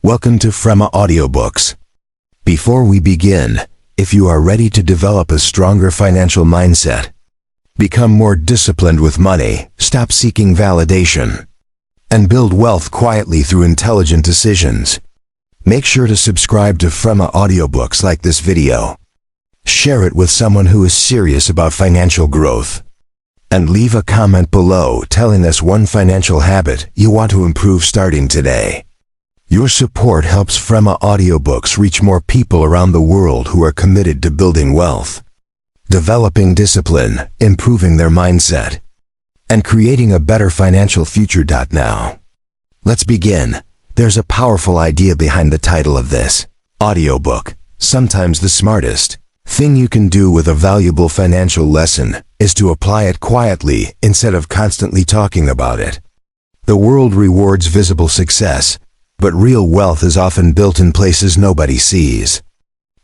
Welcome to Audiobooks. Before we begin, if you are ready to develop a stronger financial mindset, become more disciplined with money, stop seeking validation, and build wealth quietly through intelligent decisions, make sure to subscribe to Audiobooks, like this video, share it with someone who is serious about financial growth, and leave a comment below telling us one financial habit you want to improve starting today. Your support helps Audiobooks reach more people around the world who are committed to building wealth, developing discipline, improving their mindset, and creating a better financial future. Now, let's begin. There's a powerful idea behind the title of this audiobook. Sometimes the smartest thing you can do with a valuable financial lesson is to apply it quietly instead of constantly talking about it. The world rewards visible success, but real wealth is often built in places nobody sees.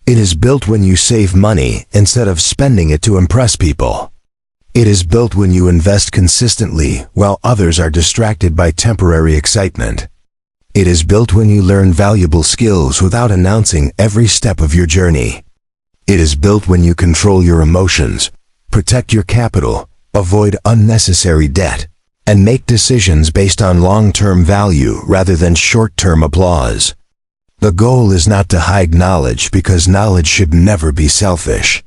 It is built when you save money instead of spending it to impress people. It is built when you invest consistently while others are distracted by temporary excitement. It is built when you learn valuable skills without announcing every step of your journey. It is built when you control your emotions, protect your capital, avoid unnecessary debt, and make decisions based on long-term value rather than short-term applause. The goal is not to hide knowledge, because knowledge should never be selfish.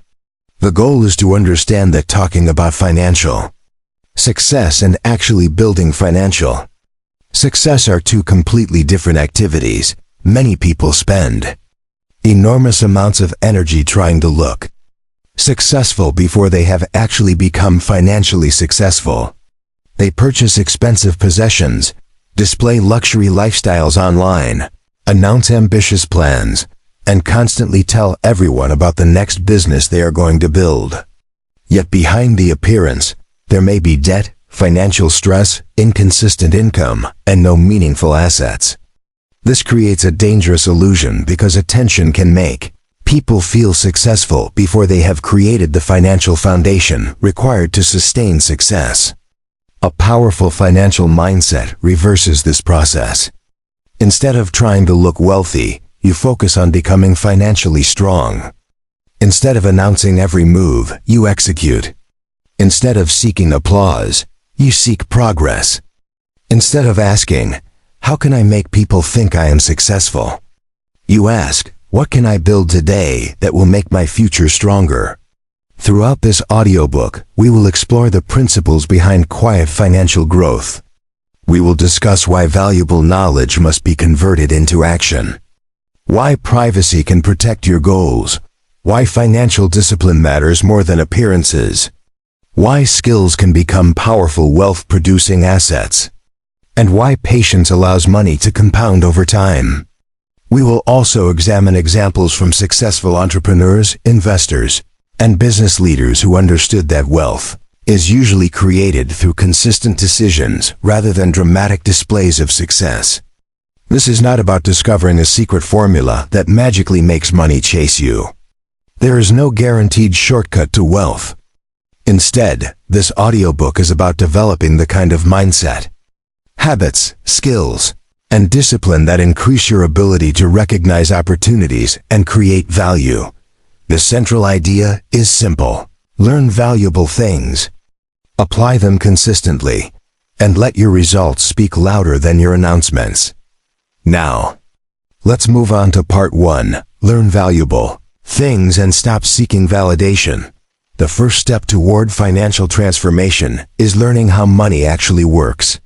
The goal is to understand that talking about financial success and actually building financial success are two completely different activities. Many people spend enormous amounts of energy trying to look successful before they have actually become financially successful. They purchase expensive possessions, display luxury lifestyles online, announce ambitious plans, and constantly tell everyone about the next business they are going to build. Yet behind the appearance, there may be debt, financial stress, inconsistent income, and no meaningful assets. This creates a dangerous illusion because attention can make people feel successful before they have created the financial foundation required to sustain success. A powerful financial mindset reverses this process. Instead of trying to look wealthy, you focus on becoming financially strong. Instead of announcing every move, you execute. Instead of seeking applause, you seek progress. Instead of asking, "How can I make people think I am successful?" you ask, "What can I build today that will make my future stronger?" Throughout this audiobook, we will explore the principles behind quiet financial growth. We will discuss why valuable knowledge must be converted into action, why privacy can protect your goals, why financial discipline matters more than appearances, why skills can become powerful wealth-producing assets, and why patience allows money to compound over time. We will also examine examples from successful entrepreneurs, investors, and business leaders who understood that wealth is usually created through consistent decisions rather than dramatic displays of success. This is not about discovering a secret formula that magically makes money chase you. There is no guaranteed shortcut to wealth. Instead, this audiobook is about developing the kind of mindset, habits, skills, and discipline that increase your ability to recognize opportunities and create value. The central idea is simple. Learn valuable things, apply them consistently, and let your results speak louder than your announcements. Now, let's move on to part 1. Learn valuable things and stop seeking validation. The first step toward financial transformation is learning how money actually works.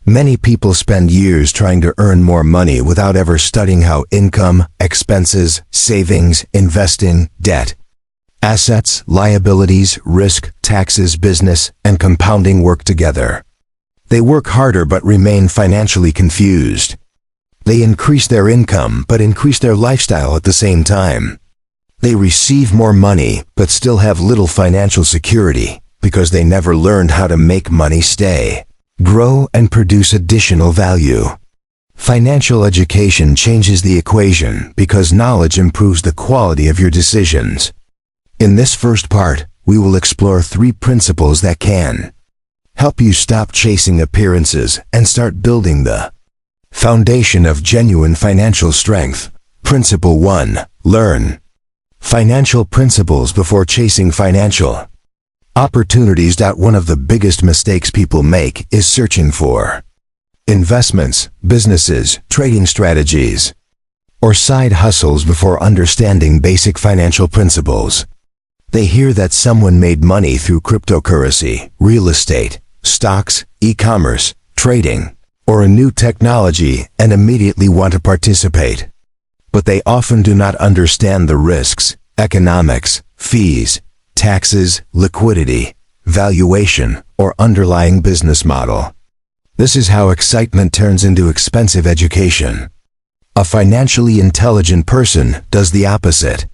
Many people spend years trying to earn more money without ever studying how income, expenses, savings, investing, debt, assets, liabilities, risk, taxes, business, and compounding work together. They work harder but remain financially confused. They increase their income but increase their lifestyle at the same time. They receive more money but still have little financial security because they never learned how to make money stay, grow, and produce additional value. Financial education changes the equation because knowledge improves the quality of your decisions. In this first part, we will explore 3 principles that can help you stop chasing appearances and start building the Foundation of genuine financial strength. Principle 1. Learn financial principles before chasing financial opportunities. One of the biggest mistakes people make is searching for investments, businesses, trading strategies, or side hustles before understanding basic financial principles. They hear that someone made money through cryptocurrency, real estate, stocks, e-commerce, trading, or a new technology and immediately want to participate. But they often do not understand the risks, economics, fees, taxes, liquidity, valuation, or underlying business model. This is how excitement turns into expensive education. A financially intelligent person does the opposite.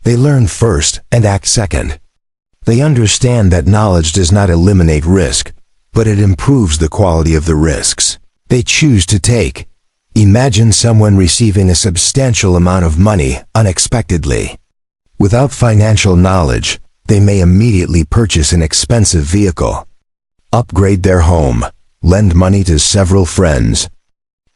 They learn first and act second. They understand that knowledge does not eliminate risk, but it improves the quality of the risks they choose to take. Imagine someone receiving a substantial amount of money unexpectedly. Without financial knowledge, they may immediately purchase an expensive vehicle, upgrade their home, lend money to several friends,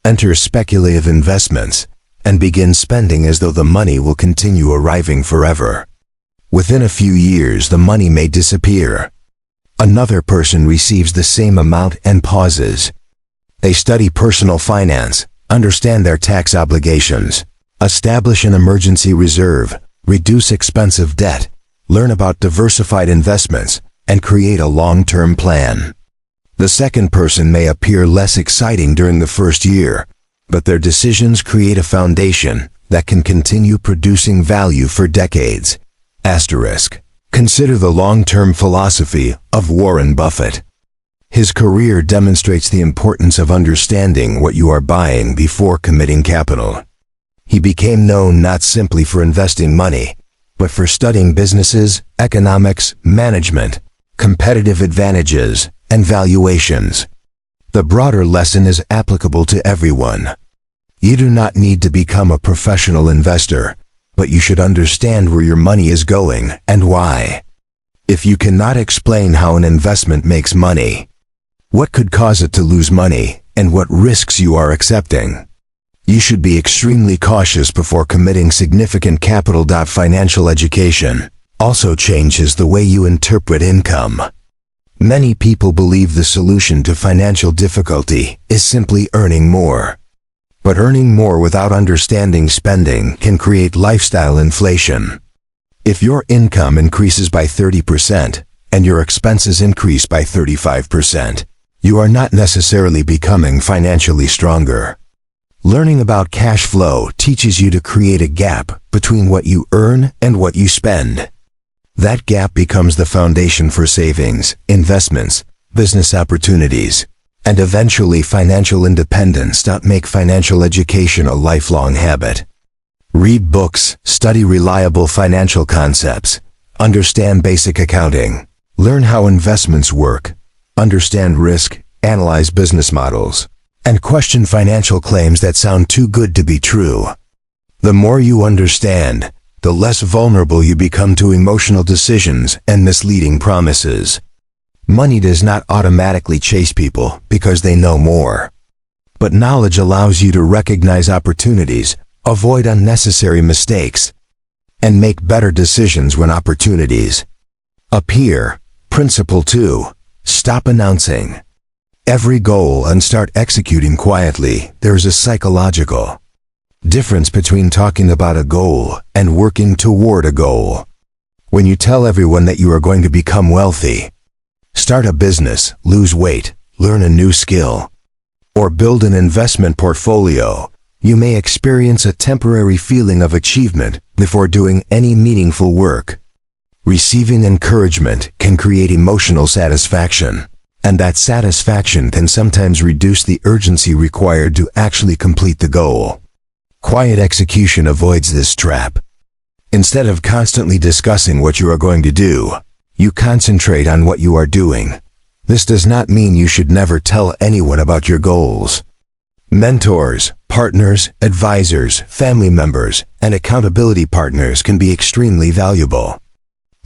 enter speculative investments, and begin spending as though the money will continue arriving forever. Within a few years, the money may disappear. Another person receives the same amount and pauses. They study personal finance, understand their tax obligations, establish an emergency reserve, reduce expensive debt, learn about diversified investments, and create a long-term plan. The second person may appear less exciting during the first year, but their decisions create a foundation that can continue producing value for decades. Asterisk. Consider the long-term philosophy of Warren Buffett. His career demonstrates the importance of understanding what you are buying before committing capital. He became known not simply for investing money, but for studying businesses, economics, management, competitive advantages, and valuations. The broader lesson is applicable to everyone. You do not need to become a professional investor, but you should understand where your money is going and why. If you cannot explain how an investment makes money, what could cause it to lose money, and what risks you are accepting, you should be extremely cautious before committing significant capital. Financial education also changes the way you interpret income. Many people believe the solution to financial difficulty is simply earning more. But earning more without understanding spending can create lifestyle inflation. If your income increases by 30% and your expenses increase by 35%, you are not necessarily becoming financially stronger. Learning about cash flow teaches you to create a gap between what you earn and what you spend. That gap becomes the foundation for savings, investments, business opportunities, and eventually financial independence. Make financial education a lifelong habit. Read books, study reliable financial concepts, understand basic accounting, learn how investments work, understand risk, analyze business models, and question financial claims that sound too good to be true. The more you understand, the less vulnerable you become to emotional decisions and misleading promises. Money does not automatically chase people because they know more. But knowledge allows you to recognize opportunities, avoid unnecessary mistakes, and make better decisions when opportunities appear. Principle 2. Stop announcing every goal and start executing quietly. There is a psychological difference between talking about a goal and working toward a goal. When you tell everyone that you are going to become wealthy, start a business, lose weight, learn a new skill, or build an investment portfolio, you may experience a temporary feeling of achievement before doing any meaningful work. Receiving encouragement can create emotional satisfaction, and that satisfaction can sometimes reduce the urgency required to actually complete the goal. Quiet execution avoids this trap. Instead of constantly discussing what you are going to do, you concentrate on what you are doing. This does not mean you should never tell anyone about your goals. Mentors, partners, advisors, family members, and accountability partners can be extremely valuable.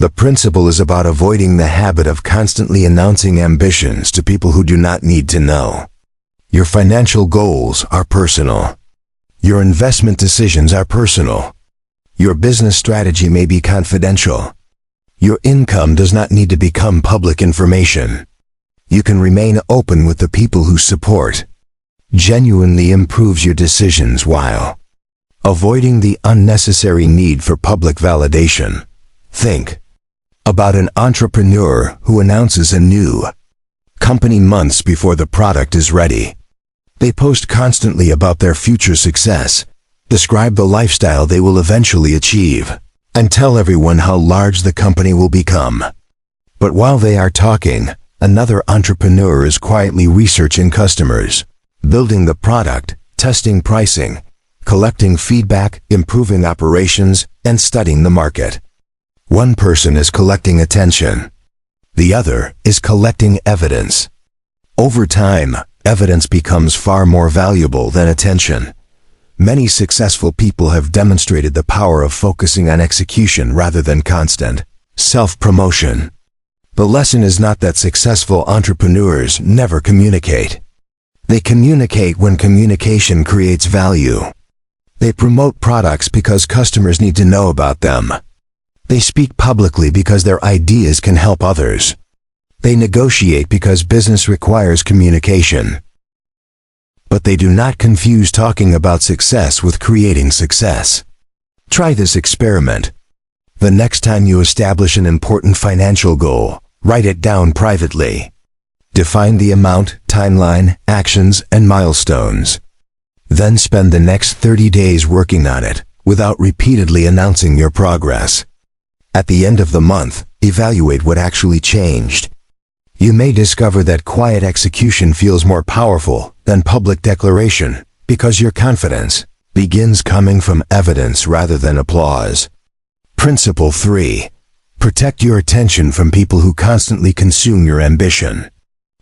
The principle is about avoiding the habit of constantly announcing ambitions to people who do not need to know. Your financial goals are personal. Your investment decisions are personal. Your business strategy may be confidential. Your income does not need to become public information. You can remain open with the people who support. Genuinely improves your decisions while avoiding the unnecessary need for public validation. Think about an entrepreneur who announces a new company months before the product is ready. They post constantly about their future success, describe the lifestyle they will eventually achieve, and tell everyone how large the company will become. But while they are talking, another entrepreneur is quietly researching customers, building the product, testing pricing, collecting feedback, improving operations, and studying the market. One person is collecting attention. The other is collecting evidence. Over time, evidence becomes far more valuable than attention. Many successful people have demonstrated the power of focusing on execution rather than constant self-promotion. The lesson is not that successful entrepreneurs never communicate. They communicate when communication creates value. They promote products because customers need to know about them. They speak publicly because their ideas can help others. They negotiate because business requires communication. But they do not confuse talking about success with creating success. Try this experiment. The next time you establish an important financial goal, write it down privately. Define the amount, timeline, actions, and milestones. Then spend the next 30 days working on it, without repeatedly announcing your progress. At the end of the month, evaluate what actually changed. You may discover that quiet execution feels more powerful than public declaration, because your confidence begins coming from evidence rather than applause. Principle 3. Protect your attention from people who constantly consume your ambition.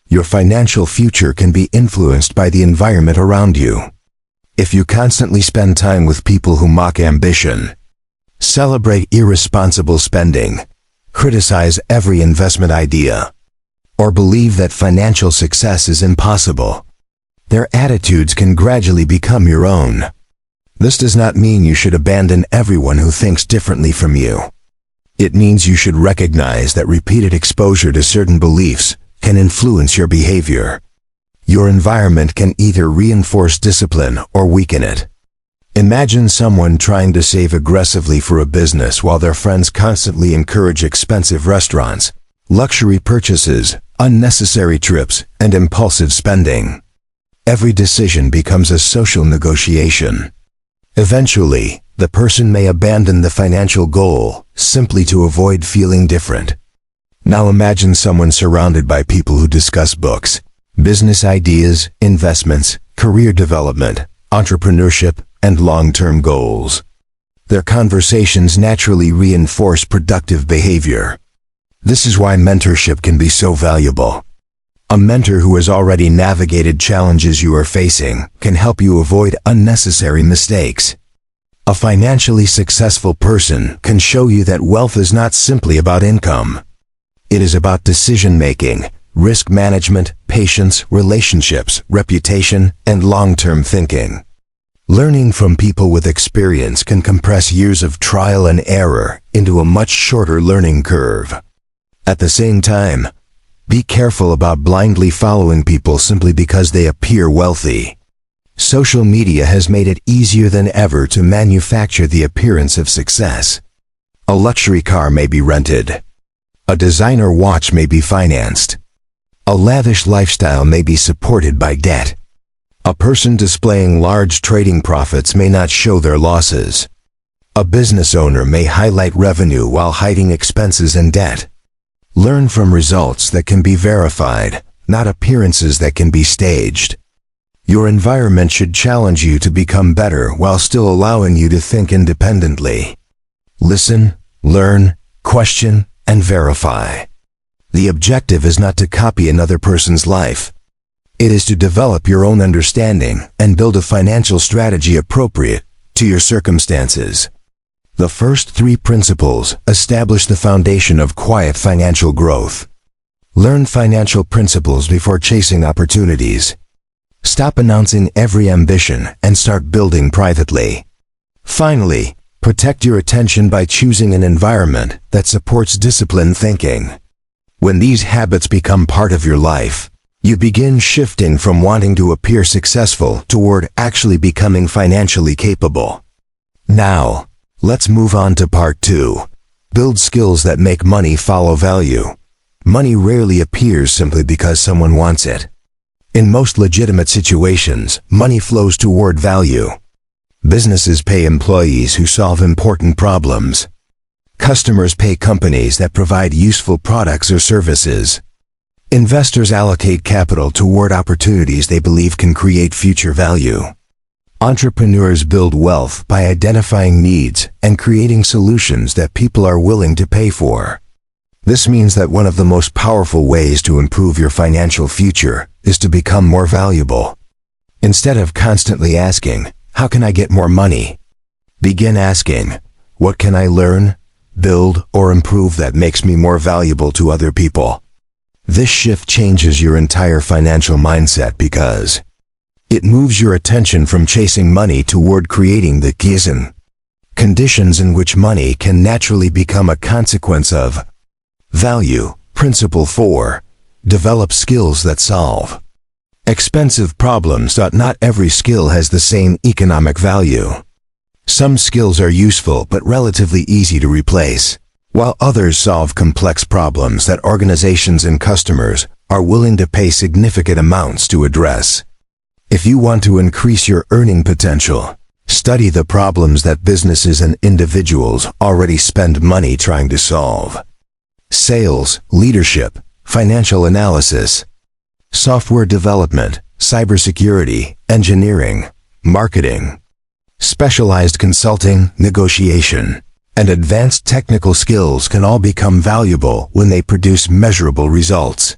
Your financial future can be influenced by the environment around you. If you constantly spend time with people who mock ambition, celebrate irresponsible spending, criticize every investment idea, or believe that financial success is impossible, their attitudes can gradually become your own. This does not mean you should abandon everyone who thinks differently from you. It means you should recognize that repeated exposure to certain beliefs can influence your behavior. Your environment can either reinforce discipline or weaken it. Imagine someone trying to save aggressively for a business while their friends constantly encourage expensive restaurants, luxury purchases, unnecessary trips, and impulsive spending. Every decision becomes a social negotiation. Eventually, the person may abandon the financial goal simply to avoid feeling different. Now imagine someone surrounded by people who discuss books, business ideas, investments, career development, entrepreneurship, and long-term goals. Their conversations naturally reinforce productive behavior. This is why mentorship can be so valuable. A mentor who has already navigated challenges you are facing can help you avoid unnecessary mistakes. A financially successful person can show you that wealth is not simply about income. It is about decision-making, risk management, patience, relationships, reputation, and long-term thinking. Learning from people with experience can compress years of trial and error into a much shorter learning curve. At the same time, be careful about blindly following people simply because they appear wealthy. Social media has made it easier than ever to manufacture the appearance of success. A luxury car may be rented. A designer watch may be financed. A lavish lifestyle may be supported by debt. A person displaying large trading profits may not show their losses. A business owner may highlight revenue while hiding expenses and debt. Learn from results that can be verified, not appearances that can be staged. Your environment should challenge you to become better while still allowing you to think independently. Listen, learn, question, and verify. The objective is not to copy another person's life. It is to develop your own understanding and build a financial strategy appropriate to your circumstances. The first 3 principles establish the foundation of quiet financial growth. Learn financial principles before chasing opportunities. Stop announcing every ambition and start building privately. Finally, protect your attention by choosing an environment that supports disciplined thinking. When these habits become part of your life, you begin shifting from wanting to appear successful toward actually becoming financially capable. Now, let's move on to part 2. Build skills that make money follow value. Money rarely appears simply because someone wants it. In most legitimate situations, money flows toward value. Businesses pay employees who solve important problems. Customers pay companies that provide useful products or services. Investors allocate capital toward opportunities they believe can create future value. Entrepreneurs build wealth by identifying needs and creating solutions that people are willing to pay for. This means that one of the most powerful ways to improve your financial future is to become more valuable. Instead of constantly asking, "How can I get more money?" begin asking, "What can I learn, build, or improve that makes me more valuable to other people?" This shift changes your entire financial mindset because it moves your attention from chasing money toward creating the conditions in which money can naturally become a consequence of value. Principle 4. Develop skills that solve expensive problems. Not every skill has the same economic value. Some skills are useful but relatively easy to replace, while others solve complex problems that organizations and customers are willing to pay significant amounts to address. If you want to increase your earning potential, study the problems that businesses and individuals already spend money trying to solve. Sales, leadership, financial analysis, software development, cybersecurity, engineering, marketing, specialized consulting, negotiation, and advanced technical skills can all become valuable when they produce measurable results.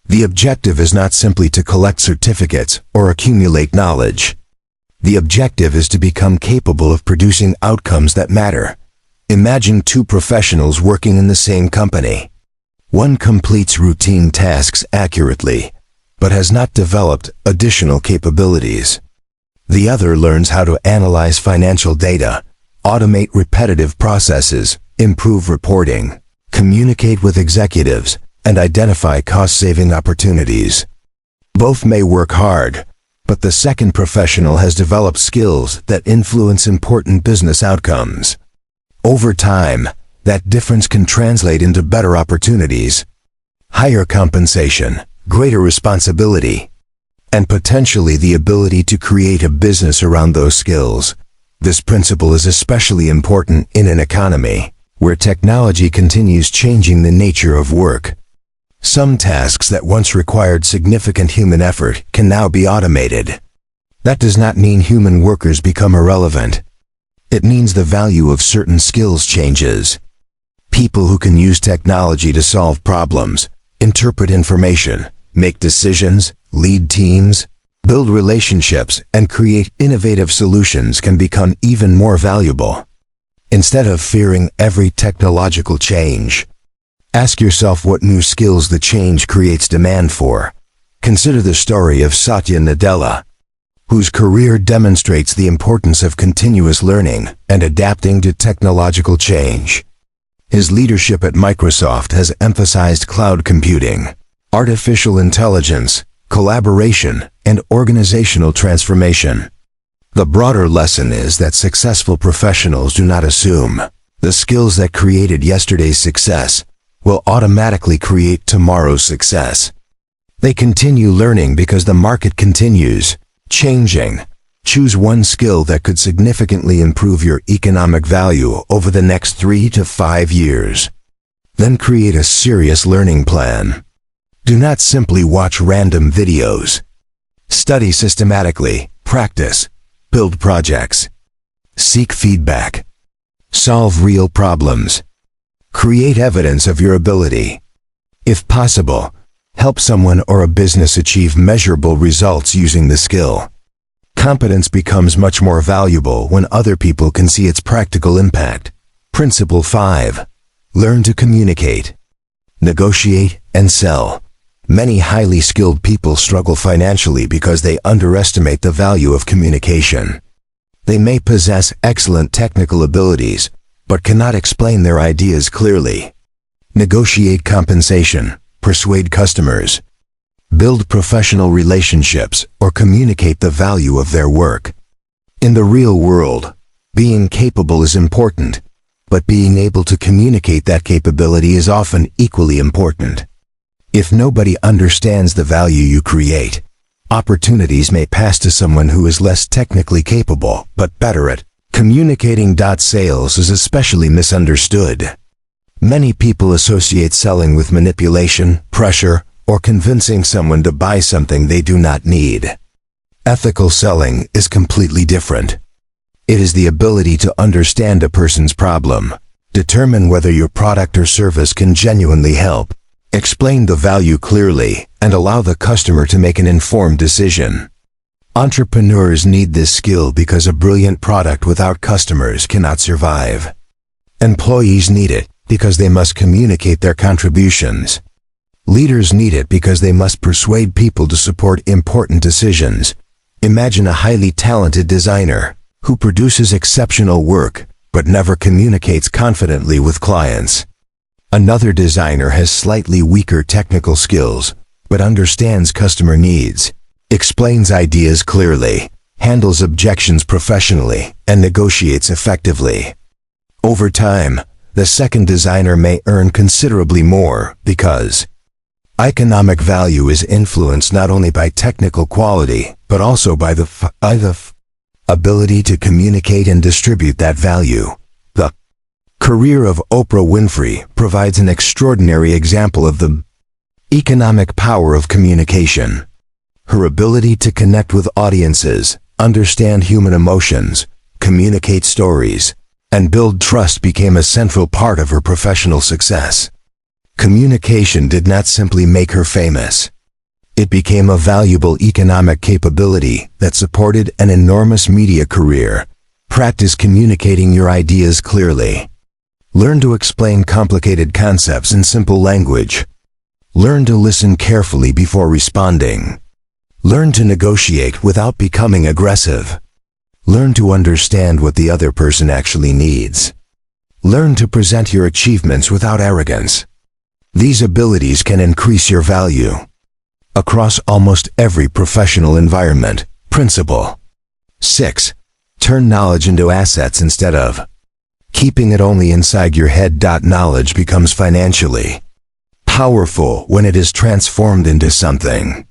The objective is not simply to collect certificates or accumulate knowledge. The objective is to become capable of producing outcomes that matter. Imagine two professionals working in the same company. One completes routine tasks accurately, but has not developed additional capabilities. The other learns how to analyze financial data, automate repetitive processes, improve reporting, communicate with executives, and identify cost-saving opportunities. Both may work hard, but the second professional has developed skills that influence important business outcomes. Over time, that difference can translate into better opportunities, higher compensation, greater responsibility, and potentially the ability to create a business around those skills. This principle is especially important in an economy where technology continues changing the nature of work. Some tasks that once required significant human effort can now be automated. That does not mean human workers become irrelevant. It means the value of certain skills changes. People who can use technology to solve problems, interpret information, make decisions, lead teams, build relationships, and create innovative solutions can become even more valuable. Instead of fearing every technological change, ask yourself what new skills the change creates demand for. Consider the story of Satya Nadella, whose career demonstrates the importance of continuous learning and adapting to technological change. His leadership at Microsoft has emphasized cloud computing, artificial intelligence, collaboration, and organizational transformation. The broader lesson is that successful professionals do not assume the skills that created yesterday's success will automatically create tomorrow's success. They continue learning because the market continues changing. Choose one skill that could significantly improve your economic value over the next 3 to 5 years. Then create a serious learning plan. Do not simply watch random videos. Study systematically, practice, build projects, seek feedback, solve real problems. Create evidence of your ability. If possible, help someone or a business achieve measurable results using the skill. Competence becomes much more valuable when other people can see its practical impact. Principle 5. Learn to communicate, negotiate, and sell. Many highly skilled people struggle financially because they underestimate the value of communication. They may possess excellent technical abilities, but cannot explain their ideas clearly, negotiate compensation, persuade customers, build professional relationships, or communicate the value of their work. In the real world, being capable is important, but being able to communicate that capability is often equally important. If nobody understands the value you create, opportunities may pass to someone who is less technically capable but better at communicating. Sales is especially misunderstood. Many people associate selling with manipulation, pressure, or convincing someone to buy something they do not need. Ethical selling is completely different. It is the ability to understand a person's problem, determine whether your product or service can genuinely help, explain the value clearly, and allow the customer to make an informed decision. Entrepreneurs need this skill because a brilliant product without customers cannot survive. Employees need it because they must communicate their contributions. Leaders need it because they must persuade people to support important decisions. Imagine a highly talented designer who produces exceptional work but never communicates confidently with clients. Another designer has slightly weaker technical skills but understands customer needs, explains ideas clearly, handles objections professionally, and negotiates effectively. Over time, the second designer may earn considerably more because economic value is influenced not only by technical quality, but also by the ability to communicate and distribute that value. The career of Oprah Winfrey provides an extraordinary example of the economic power of communication. Her ability to connect with audiences, understand human emotions, communicate stories, and build trust became a central part of her professional success. Communication did not simply make her famous. It became a valuable economic capability that supported an enormous media career. Practice communicating your ideas clearly. Learn to explain complicated concepts in simple language. Learn to listen carefully before responding. Learn to negotiate without becoming aggressive. Learn to understand what the other person actually needs. Learn to present your achievements without arrogance. These abilities can increase your value across almost every professional environment. Principle 6. Turn knowledge into assets instead of keeping it only inside your head. Knowledge becomes financially powerful when it is transformed into something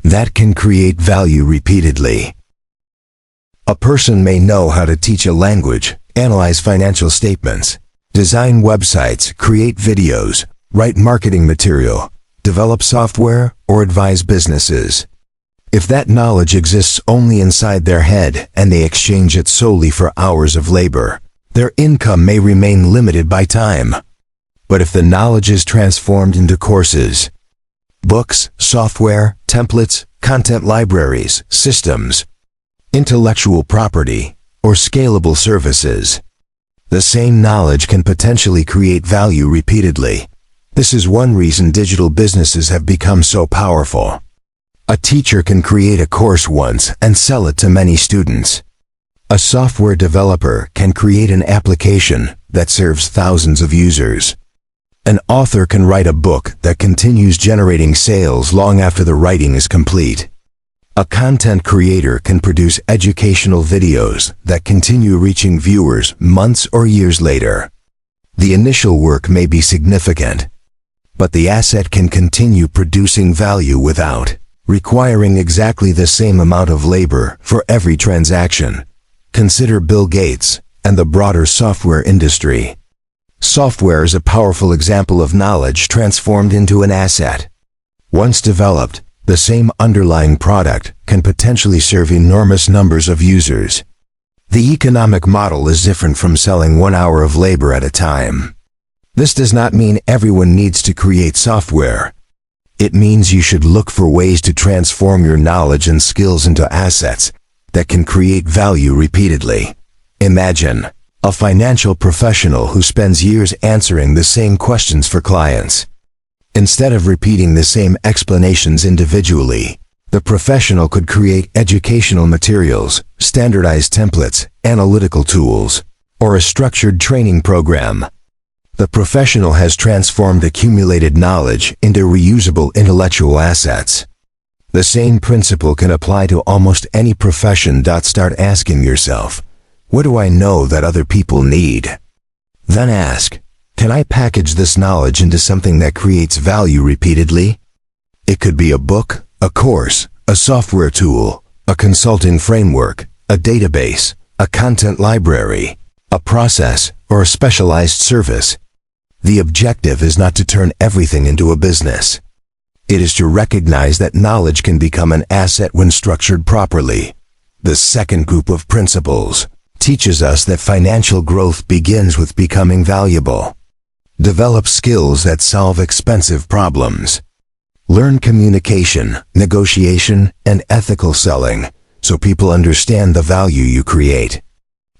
that can create value repeatedly. A person may know how to teach a language, analyze financial statements, design websites, create videos, write marketing material, develop software, or advise businesses. If that knowledge exists only inside their head and they exchange it solely for hours of labor, their income may remain limited by time. But if the knowledge is transformed into courses, books, software, templates, content libraries, systems, intellectual property, or scalable services, the same knowledge can potentially create value repeatedly. This is one reason digital businesses have become so powerful. A teacher can create a course once and sell it to many students. A software developer can create an application that serves thousands of users. An author can write a book that continues generating sales long after the writing is complete. A content creator can produce educational videos that continue reaching viewers months or years later. The initial work may be significant, but the asset can continue producing value without requiring exactly the same amount of labor for every transaction. Consider Bill Gates and the broader software industry. Software is a powerful example of knowledge transformed into an asset. Once developed, the same underlying product can potentially serve enormous numbers of users. The economic model is different from selling 1 hour of labor at a time. This does not mean everyone needs to create software. It means you should look for ways to transform your knowledge and skills into assets that can create value repeatedly. Imagine a financial professional who spends years answering the same questions for clients. Instead of repeating the same explanations individually, the professional could create educational materials, standardized templates, analytical tools, or a structured training program. The professional has transformed accumulated knowledge into reusable intellectual assets. The same principle can apply to almost any profession. Start asking yourself, what do I know that other people need? Then ask, can I package this knowledge into something that creates value repeatedly? It could be a book, a course, a software tool, a consulting framework, a database, a content library, a process, or a specialized service. The objective is not to turn everything into a business. It is to recognize that knowledge can become an asset when structured properly. The second group of principles teaches us that financial growth begins with becoming valuable. Develop skills that solve expensive problems. Learn communication, negotiation, and ethical selling, so people understand the value you create.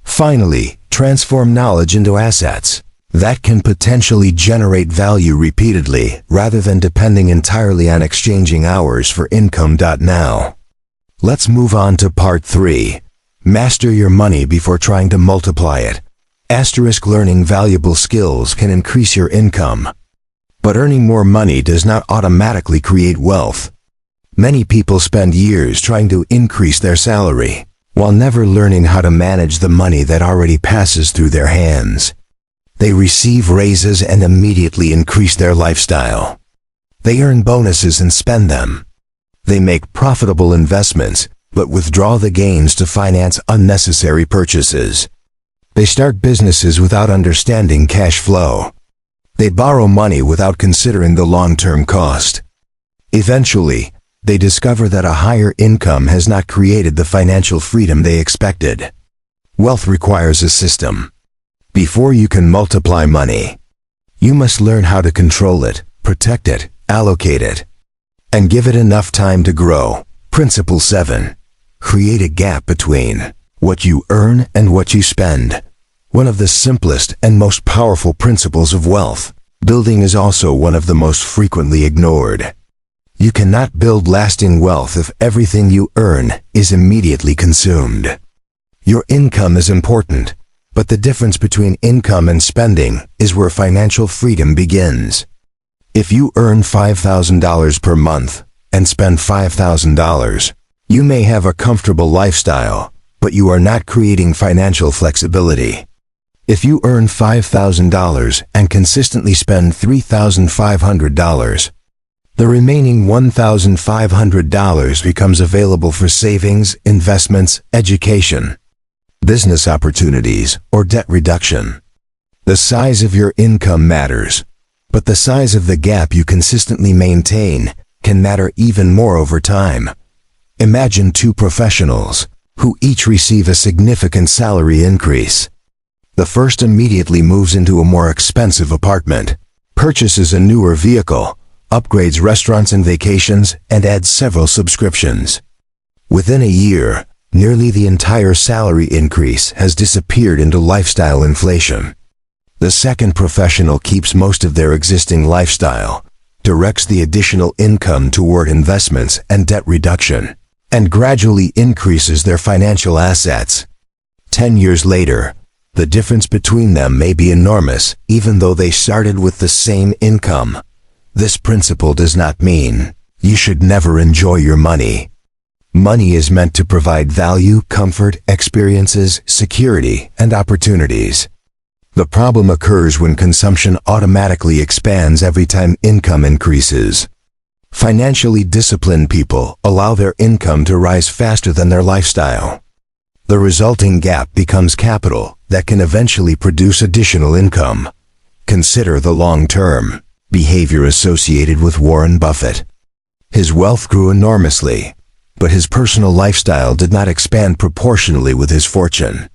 Finally, transform knowledge into assets that can potentially generate value repeatedly rather than depending entirely on exchanging hours for income. Now, let's move on to part 3. Master your money before trying to multiply it. Learning valuable skills can increase your income. But earning more money does not automatically create wealth. Many people spend years trying to increase their salary, while never learning how to manage the money that already passes through their hands. They receive raises and immediately increase their lifestyle. They earn bonuses and spend them. They make profitable investments, but withdraw the gains to finance unnecessary purchases. They start businesses without understanding cash flow. They borrow money without considering the long-term cost. Eventually, they discover that a higher income has not created the financial freedom they expected. Wealth requires a system. Before you can multiply money, you must learn how to control it, protect it, allocate it, and give it enough time to grow. Principle 7. Create a gap between what you earn and what you spend. One of the simplest and most powerful principles of wealth building is also one of the most frequently ignored. You cannot build lasting wealth if everything you earn is immediately consumed. Your income is important, but the difference between income and spending is where financial freedom begins. If you earn $5,000 per month and spend $5,000, you may have a comfortable lifestyle, but you are not creating financial flexibility. If you earn $5,000 and consistently spend $3,500, the remaining $1,500 becomes available for savings, investments, education, business opportunities, or debt reduction. The size of your income matters, but the size of the gap you consistently maintain can matter even more over time. Imagine two professionals who each receive a significant salary increase. The first immediately moves into a more expensive apartment, purchases a newer vehicle, upgrades restaurants and vacations, and adds several subscriptions. Within a year, nearly the entire salary increase has disappeared into lifestyle inflation. The second professional keeps most of their existing lifestyle, directs the additional income toward investments and debt reduction, and gradually increases their financial assets. 10 years later, the difference between them may be enormous, even though they started with the same income. This principle does not mean you should never enjoy your money. Money is meant to provide value, comfort, experiences, security, and opportunities. The problem occurs when consumption automatically expands every time income increases. Financially disciplined people allow their income to rise faster than their lifestyle. The resulting gap becomes capital that can eventually produce additional income. Consider the long-term behavior associated with Warren Buffett. His wealth grew enormously, but his personal lifestyle did not expand proportionally with his fortune.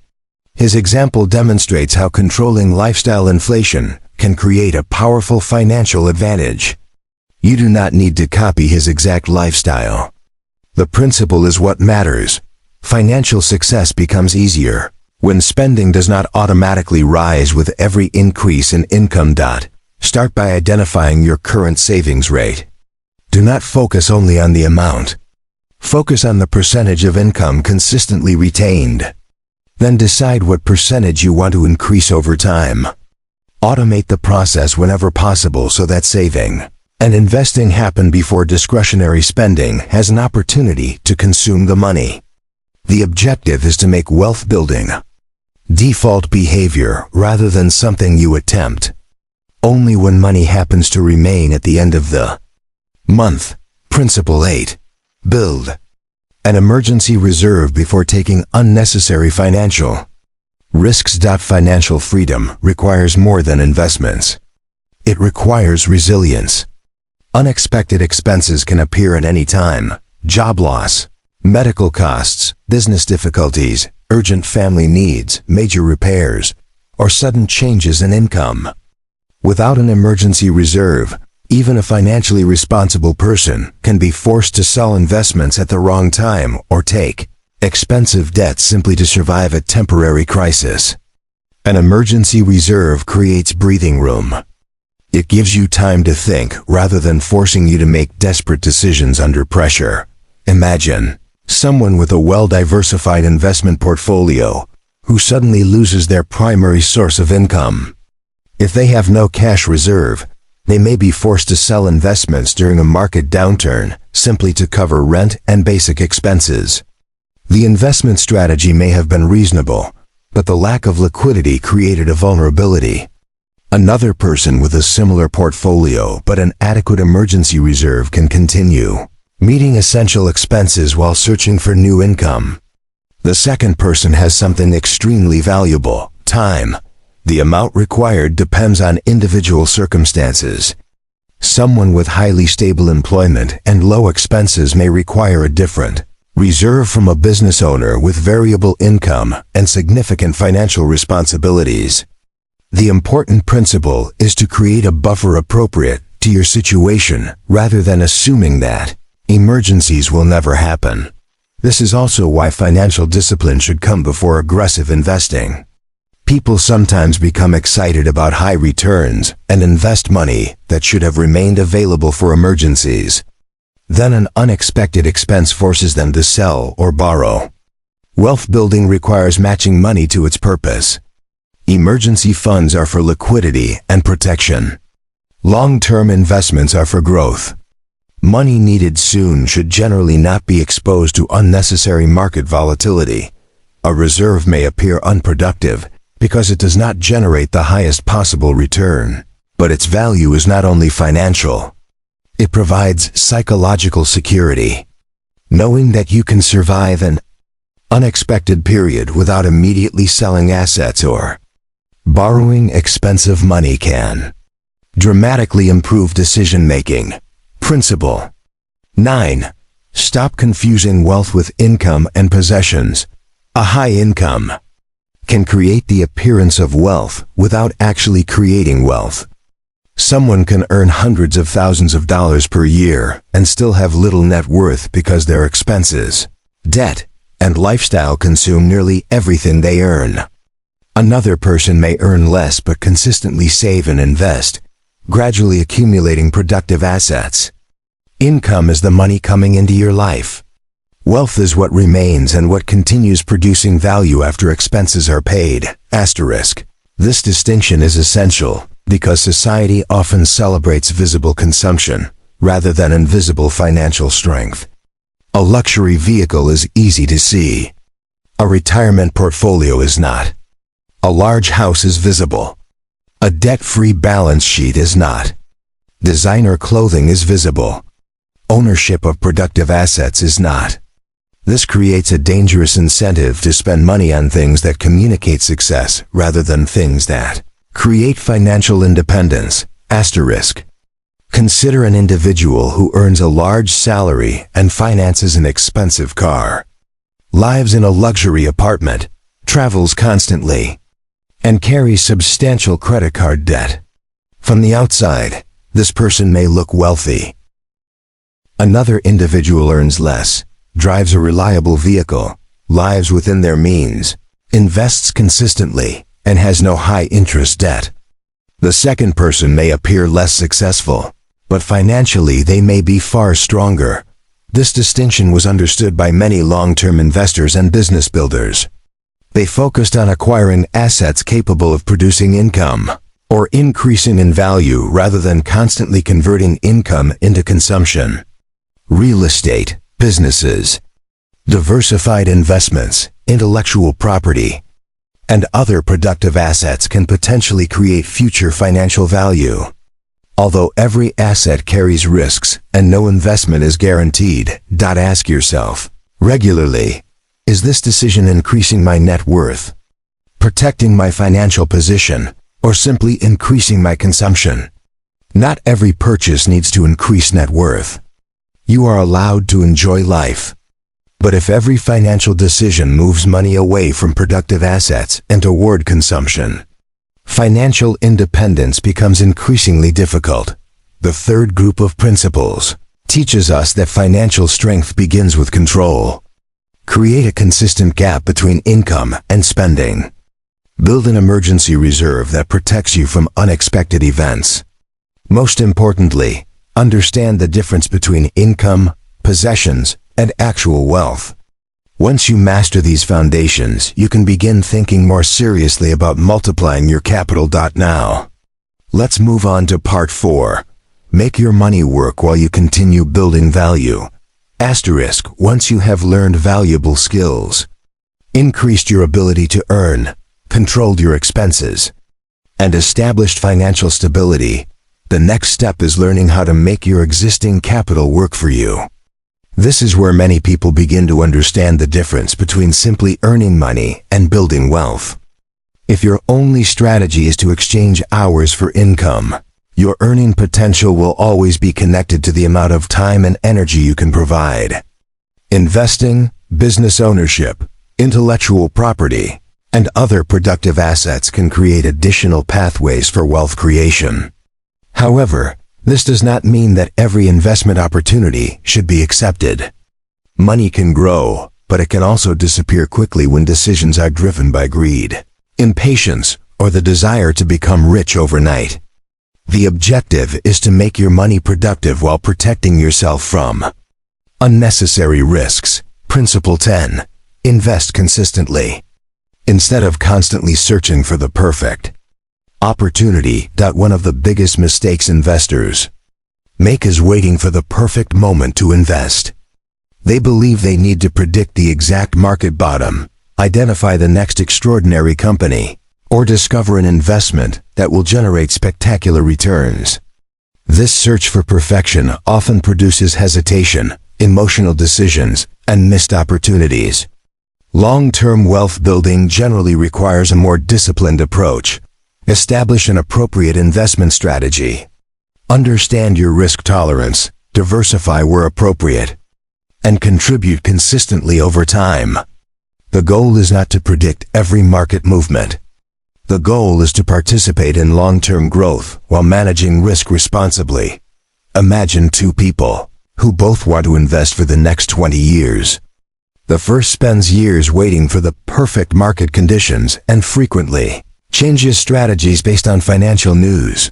His example demonstrates how controlling lifestyle inflation can create a powerful financial advantage. You do not need to copy his exact lifestyle. The principle is what matters. Financial success becomes easier when spending does not automatically rise with every increase in income. Start by identifying your current savings rate. Do not focus only on the amount. Focus on the percentage of income consistently retained. Then decide what percentage you want to increase over time. Automate the process whenever possible so that saving and investing happen before discretionary spending has an opportunity to consume the money. The objective is to make wealth building default behavior rather than something you attempt only when money happens to remain at the end of the month. Principle 8. Build an emergency reserve before taking unnecessary financial risks. Financial freedom requires more than investments. It requires resilience. Unexpected expenses can appear at any time: job loss, medical costs, business difficulties, urgent family needs, major repairs, or sudden changes in income. Without an emergency reserve, even a financially responsible person can be forced to sell investments at the wrong time or take expensive debts simply to survive a temporary crisis. An emergency reserve creates breathing room. It gives you time to think rather than forcing you to make desperate decisions under pressure. Imagine someone with a well-diversified investment portfolio who suddenly loses their primary source of income. If they have no cash reserve, they may be forced to sell investments during a market downturn simply to cover rent and basic expenses. The investment strategy may have been reasonable, but the lack of liquidity created a vulnerability. Another person with a similar portfolio but an adequate emergency reserve can continue meeting essential expenses while searching for new income. The second person has something extremely valuable: time. The amount required depends on individual circumstances. Someone with highly stable employment and low expenses may require a different reserve from a business owner with variable income and significant financial responsibilities. The important principle is to create a buffer appropriate to your situation rather than assuming that emergencies will never happen. This is also why financial discipline should come before aggressive investing. People sometimes become excited about high returns and invest money that should have remained available for emergencies. Then an unexpected expense forces them to sell or borrow. Wealth building requires matching money to its purpose. Emergency funds are for liquidity and protection. Long-term investments are for growth. Money needed soon should generally not be exposed to unnecessary market volatility. A reserve may appear unproductive because it does not generate the highest possible return, but its value is not only financial. It provides psychological security. Knowing that you can survive an unexpected period without immediately selling assets or borrowing expensive money can dramatically improve decision-making. Principle 9. Stop confusing wealth with income and possessions. A high income can create the appearance of wealth without actually creating wealth. Someone can earn hundreds of thousands of dollars per year and still have little net worth because their expenses, debt, and lifestyle consume nearly everything they earn. Another person may earn less but consistently save and invest, gradually accumulating productive assets. Income is the money coming into your life. Wealth is what remains and what continues producing value after expenses are paid. Asterisk. This distinction is essential because society often celebrates visible consumption rather than invisible financial strength. A luxury vehicle is easy to see. A retirement portfolio is not. A large house is visible. A debt-free balance sheet is not. Designer clothing is visible. Ownership of productive assets is not. This creates a dangerous incentive to spend money on things that communicate success rather than things that create financial independence. Asterisk. Consider an individual who earns a large salary and finances an expensive car, lives in a luxury apartment, travels constantly, and carries substantial credit card debt. From the outside, this person may look wealthy. Another individual earns less, drives a reliable vehicle, lives within their means, invests consistently, and has no high-interest debt. The second person may appear less successful, but financially they may be far stronger. This distinction was understood by many long-term investors and business builders. They focused on acquiring assets capable of producing income, or increasing in value rather than constantly converting income into consumption. Real estate, businesses, diversified investments, intellectual property, and other productive assets can potentially create future financial value. Although every asset carries risks and no investment is guaranteed, ask yourself regularly, is this decision increasing my net worth, protecting my financial position, or simply increasing my consumption? Not every purchase needs to increase net worth. You are allowed to enjoy life. But if every financial decision moves money away from productive assets and toward consumption, financial independence becomes increasingly difficult. The third group of principles teaches us that financial strength begins with control. Create a consistent gap between income and spending. Build an emergency reserve that protects you from unexpected events. Most importantly, understand the difference between income, possessions, and actual wealth. Once you master these foundations, you can begin thinking more seriously about multiplying your capital. Now, let's move on to part 4. Make your money work while you continue building value. Once you have learned valuable skills, increased your ability to earn, controlled your expenses, and established financial stability, the next step is learning how to make your existing capital work for you. This is where many people begin to understand the difference between simply earning money and building wealth. If your only strategy is to exchange hours for income, your earning potential will always be connected to the amount of time and energy you can provide. Investing, business ownership, intellectual property, and other productive assets can create additional pathways for wealth creation. However, this does not mean that every investment opportunity should be accepted. Money can grow, but it can also disappear quickly when decisions are driven by greed, impatience, or the desire to become rich overnight. The objective is to make your money productive while protecting yourself from unnecessary risks. Principle 10. Invest consistently. Instead of constantly searching for the perfect opportunity. One of the biggest mistakes investors make is waiting for the perfect moment to invest. They believe they need to predict the exact market bottom, identify the next extraordinary company, or discover an investment that will generate spectacular returns. This search for perfection often produces hesitation, emotional decisions, and missed opportunities. Long-term wealth building generally requires a more disciplined approach. Establish an appropriate investment strategy. Understand your risk tolerance, diversify where appropriate, and contribute consistently over time. The goal is not to predict every market movement. The goal is to participate in long-term growth while managing risk responsibly. Imagine two people who both want to invest for the next 20 years. The first spends years waiting for the perfect market conditions and frequently changes strategies based on financial news.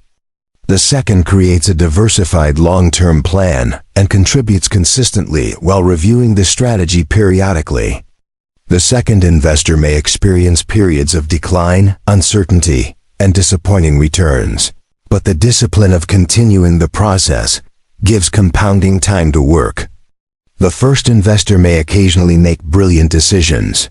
The second creates a diversified long-term plan and contributes consistently while reviewing the strategy periodically. The second investor may experience periods of decline, uncertainty, and disappointing returns, but the discipline of continuing the process gives compounding time to work. The first investor may occasionally make brilliant decisions,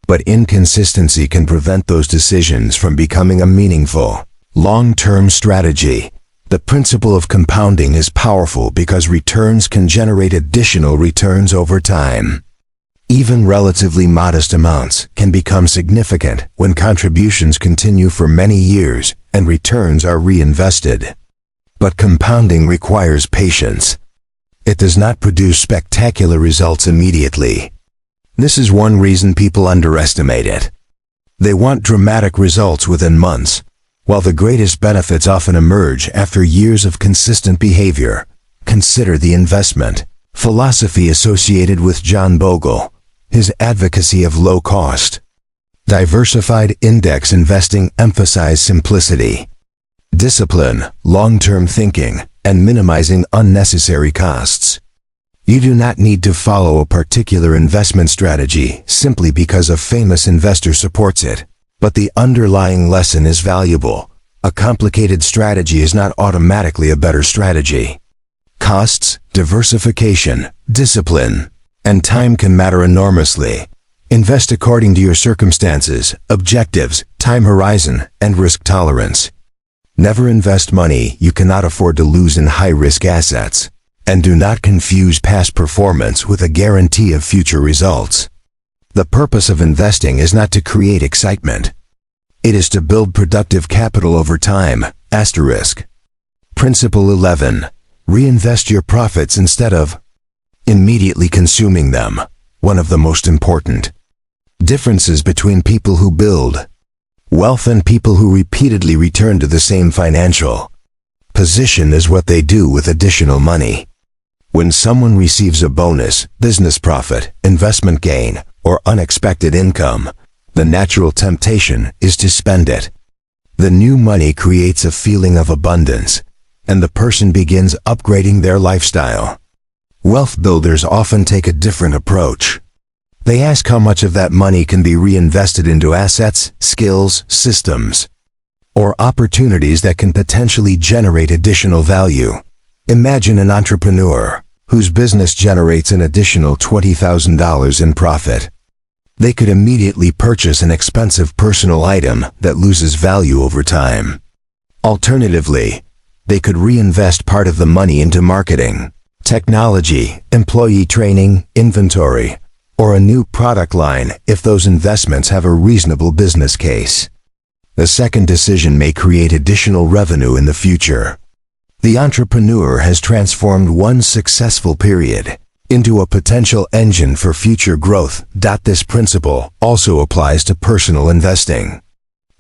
but inconsistency can prevent those decisions from becoming a meaningful, long-term strategy. The principle of compounding is powerful because returns can generate additional returns over time. Even relatively modest amounts can become significant when contributions continue for many years and returns are reinvested. But compounding requires patience. It does not produce spectacular results immediately. This is one reason people underestimate it. They want dramatic results within months, while the greatest benefits often emerge after years of consistent behavior. Consider the investment philosophy associated with John Bogle. His advocacy of low-cost, diversified index investing emphasized simplicity. discipline, long-term thinking, and minimizing unnecessary costs. You do not need to follow a particular investment strategy simply because a famous investor supports it, but the underlying lesson is valuable. A complicated strategy is not automatically a better strategy. Costs, diversification, discipline, and time can matter enormously. Invest according to your circumstances, objectives, time horizon, and risk tolerance. Never invest money you cannot afford to lose in high-risk assets. And do not confuse past performance with a guarantee of future results. The purpose of investing is not to create excitement. It is to build productive capital over time. Principle 11. Reinvest your profits instead of immediately consuming them. One of the most important differences between people who build wealth and people who repeatedly return to the same financial position is what they do with additional money. When someone receives a bonus, business profit, investment gain, or unexpected income, the natural temptation is to spend it. The new money creates a feeling of abundance, and the person begins upgrading their lifestyle. Wealth builders often take a different approach. They ask how much of that money can be reinvested into assets, skills, systems, or opportunities that can potentially generate additional value. Imagine an entrepreneur whose business generates an additional $20,000 in profit. They could immediately purchase an expensive personal item that loses value over time. Alternatively, they could reinvest part of the money into marketing, technology, employee training, inventory, or a new product line if those investments have a reasonable business case. The second decision may create additional revenue in the future. The entrepreneur has transformed one successful period into a potential engine for future growth. This principle also applies to personal investing.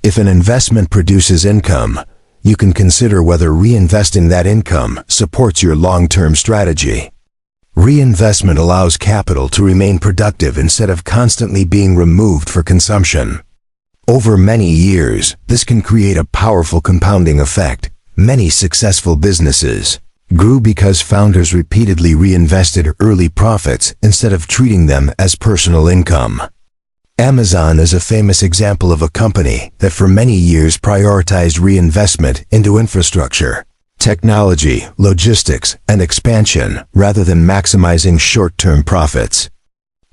If an investment produces income, you can consider whether reinvesting that income supports your long-term strategy. Reinvestment allows capital to remain productive instead of constantly being removed for consumption. Over many years, this can create a powerful compounding effect. Many successful businesses grew because founders repeatedly reinvested early profits instead of treating them as personal income. Amazon is a famous example of a company that for many years prioritized reinvestment into infrastructure, technology, logistics, and expansion rather than maximizing short-term profits.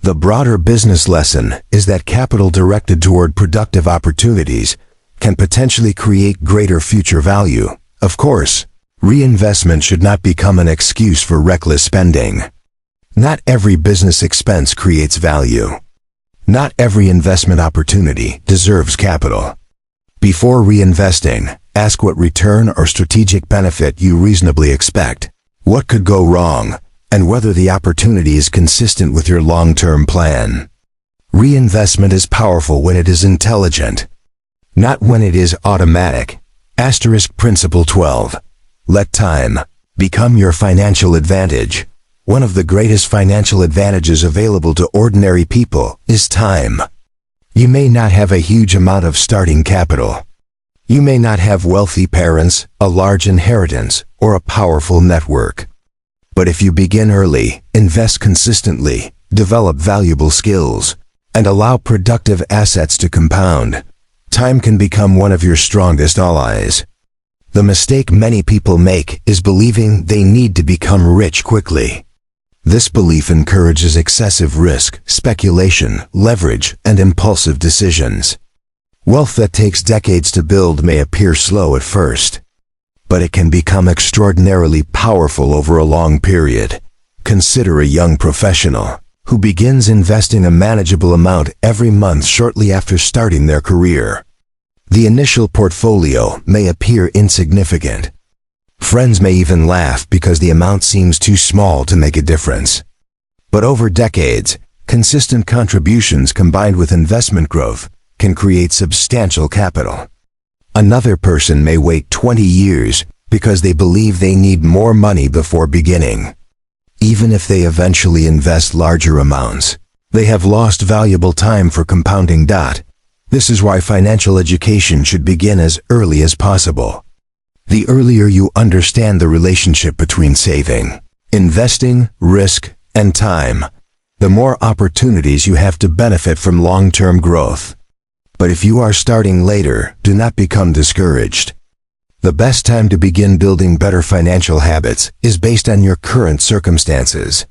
The broader business lesson is that capital directed toward productive opportunities can potentially create greater future value. Of course, reinvestment should not become an excuse for reckless spending. Not every business expense creates value. Not every investment opportunity deserves capital. Before reinvesting, ask what return or strategic benefit you reasonably expect, what could go wrong, and whether the opportunity is consistent with your long-term plan. Reinvestment is powerful when it is intelligent, not when it is automatic. Principle 12. Let time become your financial advantage. One of the greatest financial advantages available to ordinary people is time. You may not have a huge amount of starting capital. You may not have wealthy parents, a large inheritance, or a powerful network. But if you begin early, invest consistently, develop valuable skills, and allow productive assets to compound, time can become one of your strongest allies. The mistake many people make is believing they need to become rich quickly. This belief encourages excessive risk, speculation, leverage, and impulsive decisions. Wealth that takes decades to build may appear slow at first, but it can become extraordinarily powerful over a long period. Consider a young professional who begins investing a manageable amount every month shortly after starting their career. The initial portfolio may appear insignificant. Friends may even laugh because the amount seems too small to make a difference. But over decades, consistent contributions combined with investment growth can create substantial capital. Another person may wait 20 years because they believe they need more money before beginning. Even if they eventually invest larger amounts, they have lost valuable time for compounding. This is why financial education should begin as early as possible. The earlier you understand the relationship between saving, investing, risk, and time, the more opportunities you have to benefit from long-term growth. But if you are starting later, do not become discouraged. The best time to begin building better financial habits is based on your current circumstances.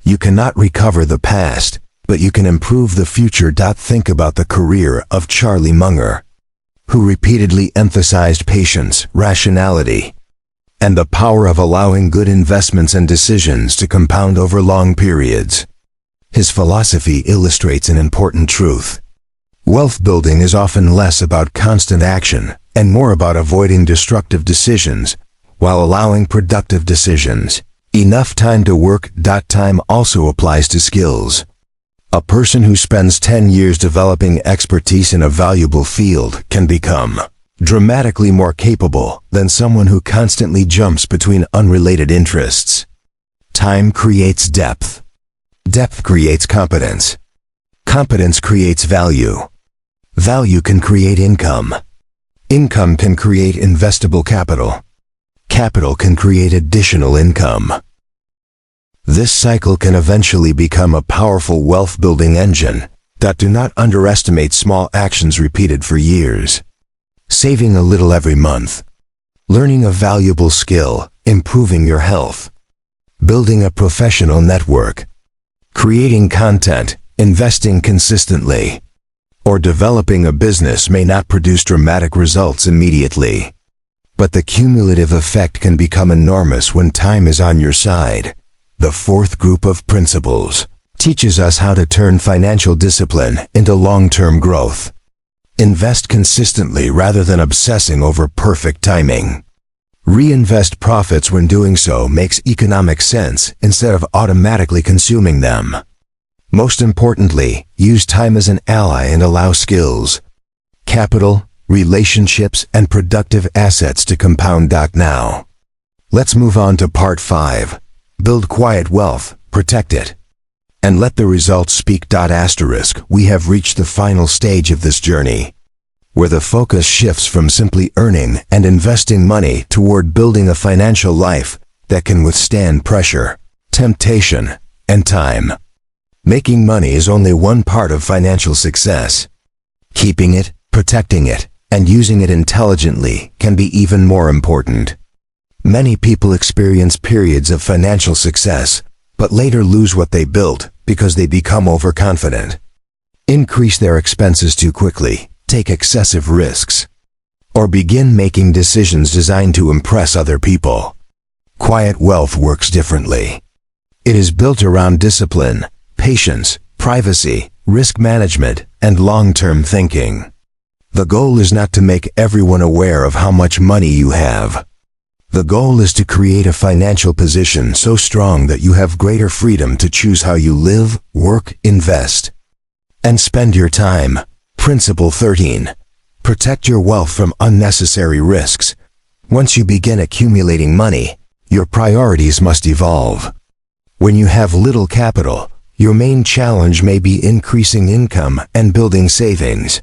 You cannot recover the past, but you can improve the future. Think about the career of Charlie Munger, who repeatedly emphasized patience, rationality, and the power of allowing good investments and decisions to compound over long periods. His philosophy illustrates an important truth. Wealth building is often less about constant action and more about avoiding destructive decisions while allowing productive decisions. Enough time to work. Time also applies to skills. A person who spends 10 years developing expertise in a valuable field can become dramatically more capable than someone who constantly jumps between unrelated interests. Time creates depth. Depth creates competence. Competence creates value. Value can create income. Income can create investable capital. Capital can create additional income. This cycle can eventually become a powerful wealth-building engine. Do not underestimate small actions repeated for years. Saving a little every month. Learning a valuable skill, improving your health. Building a professional network. Creating content, investing consistently, or developing a business may not produce dramatic results immediately. But the cumulative effect can become enormous when time is on your side. The fourth group of principles teaches us how to turn financial discipline into long-term growth. Invest consistently rather than obsessing over perfect timing. Reinvest profits when doing so makes economic sense instead of automatically consuming them. Most importantly, use time as an ally and allow skills, capital, relationships, and productive assets to compound. Now, let's move on to part 5. Build quiet wealth, protect it, and let the results speak. We have reached the final stage of this journey, where the focus shifts from simply earning and investing money toward building a financial life that can withstand pressure, temptation, and time. Making money is only one part of financial success. Keeping it, protecting it, and using it intelligently can be even more important. Many people experience periods of financial success, but later lose what they built because they become overconfident, increase their expenses too quickly, take excessive risks, or begin making decisions designed to impress other people. Quiet wealth works differently. It is built around discipline, patience, privacy, risk management, and long-term thinking. The goal is not to make everyone aware of how much money you have. The goal is to create a financial position so strong that you have greater freedom to choose how you live, work, invest, and spend your time. Principle 13. Protect your wealth from unnecessary risks. Once you begin accumulating money, your priorities must evolve. When you have little capital, your main challenge may be increasing income and building savings.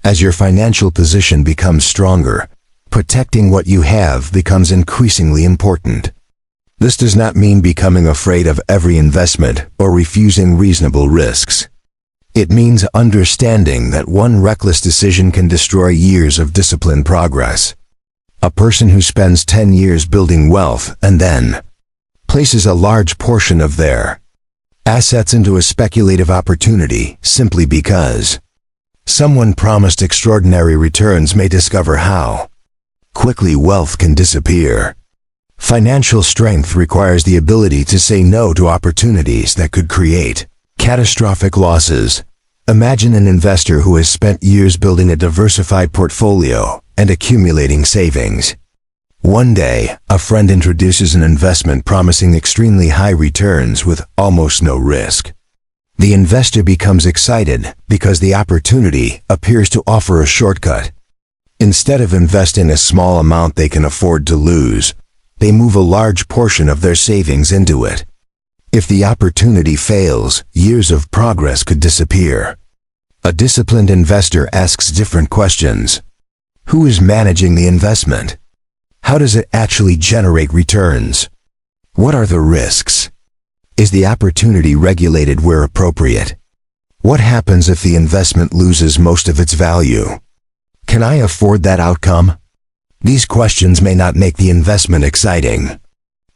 As your financial position becomes stronger, protecting what you have becomes increasingly important. This does not mean becoming afraid of every investment or refusing reasonable risks. It means understanding that one reckless decision can destroy years of disciplined progress. A person who spends 10 years building wealth and then places a large portion of their assets into a speculative opportunity simply because someone promised extraordinary returns may discover how quickly wealth can disappear. Financial strength requires the ability to say no to opportunities that could create catastrophic losses. Imagine an investor who has spent years building a diversified portfolio and accumulating savings. One day, a friend introduces an investment promising extremely high returns with almost no risk. The investor becomes excited because the opportunity appears to offer a shortcut. Instead of investing a small amount they can afford to lose, they move a large portion of their savings into it. If the opportunity fails, years of progress could disappear. A disciplined investor asks different questions. Who is managing the investment? How does it actually generate returns? What are the risks? Is the opportunity regulated where appropriate? What happens if the investment loses most of its value? Can I afford that outcome? These questions may not make the investment exciting,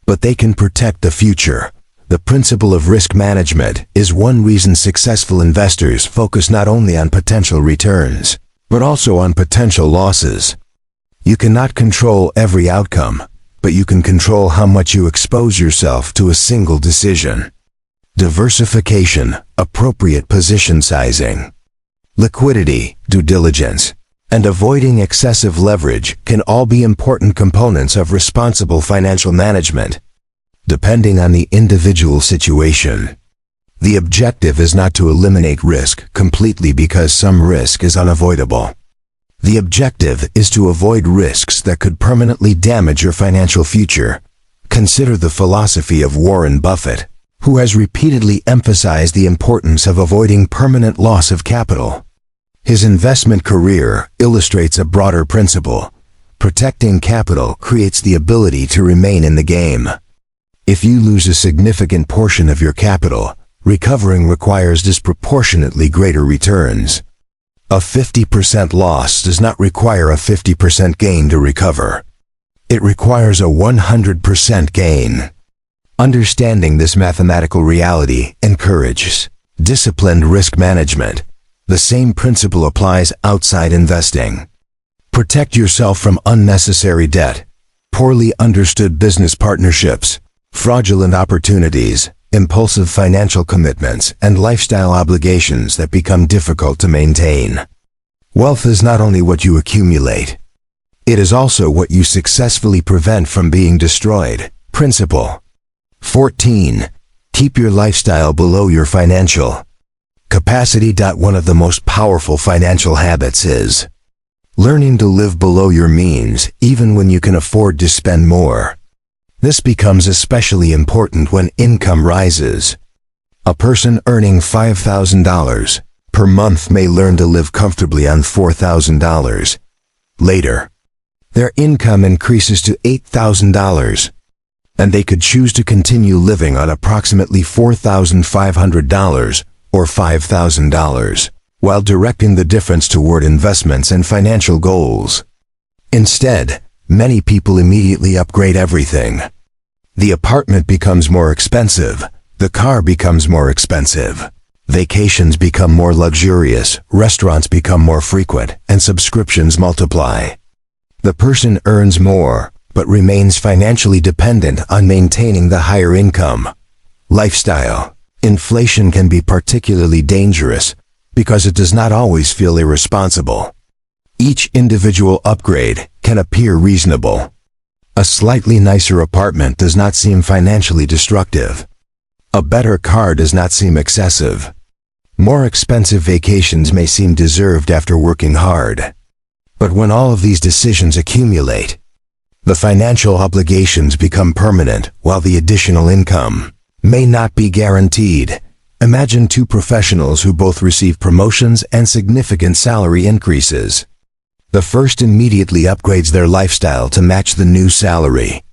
but they can protect the future. The principle of risk management is one reason successful investors focus not only on potential returns, but also on potential losses. You cannot control every outcome, but you can control how much you expose yourself to a single decision. Diversification, appropriate position sizing, liquidity, due diligence, and avoiding excessive leverage can all be important components of responsible financial management. Depending on the individual situation, the objective is not to eliminate risk completely because some risk is unavoidable. The objective is to avoid risks that could permanently damage your financial future. Consider the philosophy of Warren Buffett, who has repeatedly emphasized the importance of avoiding permanent loss of capital. His investment career illustrates a broader principle. Protecting capital creates the ability to remain in the game. If you lose a significant portion of your capital, recovering requires disproportionately greater returns. A 50% loss does not require a 50% gain to recover. It requires a 100% gain. Understanding this mathematical reality encourages disciplined risk management. The same principle applies outside investing. Protect yourself from unnecessary debt, poorly understood business partnerships, fraudulent opportunities, impulsive financial commitments, and lifestyle obligations that become difficult to maintain. Wealth is not only what you accumulate, it is also what you successfully prevent from being destroyed. Principle 14. Keep your lifestyle below your financial capacity. One of the most powerful financial habits is learning to live below your means, even when you can afford to spend more. This becomes especially important when income rises. A person earning $5,000 per month may learn to live comfortably on $4,000. Later, their income increases to $8,000, and they could choose to continue living on approximately $4,500 or $5,000, while directing the difference toward investments and financial goals. Instead, many people immediately upgrade everything. The apartment becomes more expensive, the car becomes more expensive, vacations become more luxurious, restaurants become more frequent, and subscriptions multiply. The person earns more, but remains financially dependent on maintaining the higher income. Lifestyle. Inflation can be particularly dangerous because it does not always feel irresponsible. Each individual upgrade can appear reasonable. A slightly nicer apartment does not seem financially destructive. A better car does not seem excessive. More expensive vacations may seem deserved after working hard. But when all of these decisions accumulate, the financial obligations become permanent while the additional income may not be guaranteed. Imagine two professionals who both receive promotions and significant salary increases. The first immediately upgrades their lifestyle to match the new salary.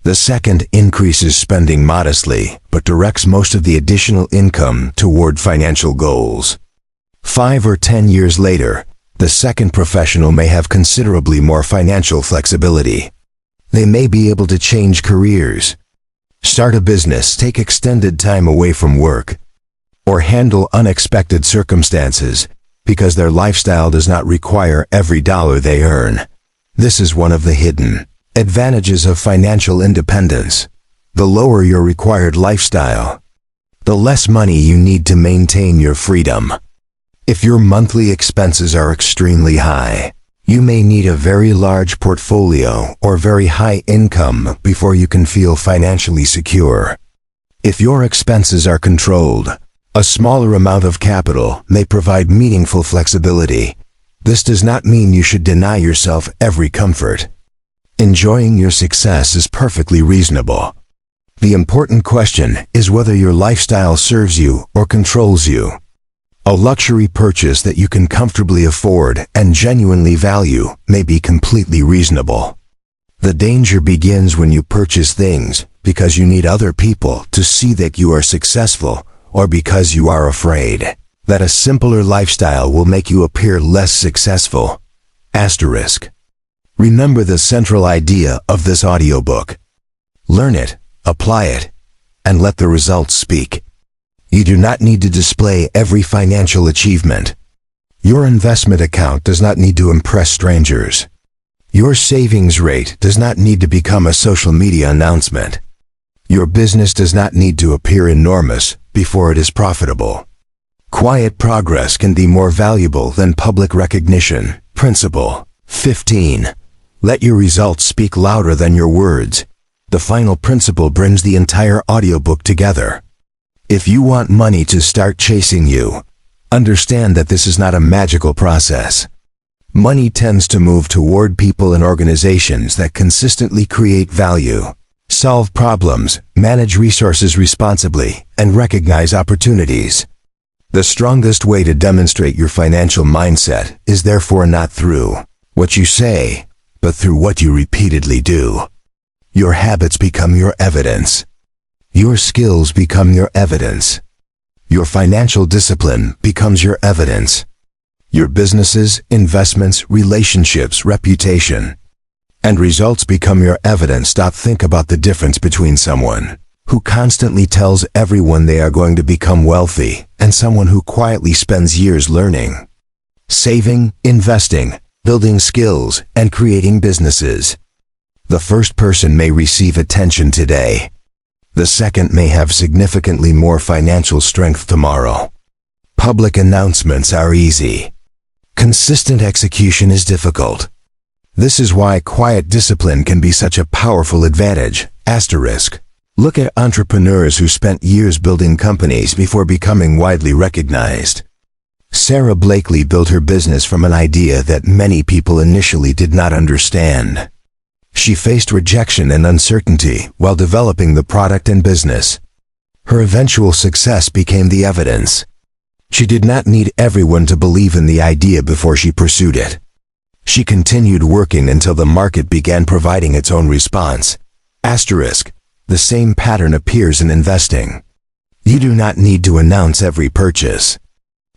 The second increases spending modestly, but directs most of the additional income toward financial goals. 5 or 10 years later, the second professional may have considerably more financial flexibility. They may be able to change careers, start a business, take extended time away from work, or handle unexpected circumstances because their lifestyle does not require every dollar they earn. This is one of the hidden advantages of financial independence. The lower your required lifestyle, the less money you need to maintain your freedom. If your monthly expenses are extremely high, you may need a very large portfolio or very high income before you can feel financially secure. If your expenses are controlled, a smaller amount of capital may provide meaningful flexibility. This does not mean you should deny yourself every comfort. Enjoying your success is perfectly reasonable. The important question is whether your lifestyle serves you or controls you. A luxury purchase that you can comfortably afford and genuinely value may be completely reasonable. The danger begins when you purchase things because you need other people to see that you are successful, or because you are afraid that a simpler lifestyle will make you appear less successful. Asterisk. Remember the central idea of this audiobook. Learn it, apply it, and let the results speak. You do not need to display every financial achievement. Your investment account does not need to impress strangers. Your savings rate does not need to become a social media announcement. Your business does not need to appear enormous before it is profitable. Quiet progress can be more valuable than public recognition. Principle 15. Let your results speak louder than your words. The final principle brings the entire audiobook together. If you want money to start chasing you, understand that this is not a magical process. Money tends to move toward people and organizations that consistently create value, solve problems, manage resources responsibly, and recognize opportunities. The strongest way to demonstrate your financial mindset is therefore not through what you say, but through what you repeatedly do. Your habits become your evidence. Your skills become your evidence. Your financial discipline becomes your evidence. Your businesses, investments, relationships, reputation, and results become your evidence. Think about the difference between someone who constantly tells everyone they are going to become wealthy and someone who quietly spends years learning, saving, investing, building skills, and creating businesses. The first person may receive attention today. The second may have significantly more financial strength tomorrow. Public announcements are easy. Consistent execution is difficult. This is why quiet discipline can be such a powerful advantage. Asterisk. Look at entrepreneurs who spent years building companies before becoming widely recognized. Sarah Blakely built her business from an idea that many people initially did not understand. She faced rejection and uncertainty while developing the product and business. Her eventual success became the evidence. She did not need everyone to believe in the idea before she pursued it. She continued working until the market began providing its own response. Asterisk. The same pattern appears in investing. You do not need to announce every purchase.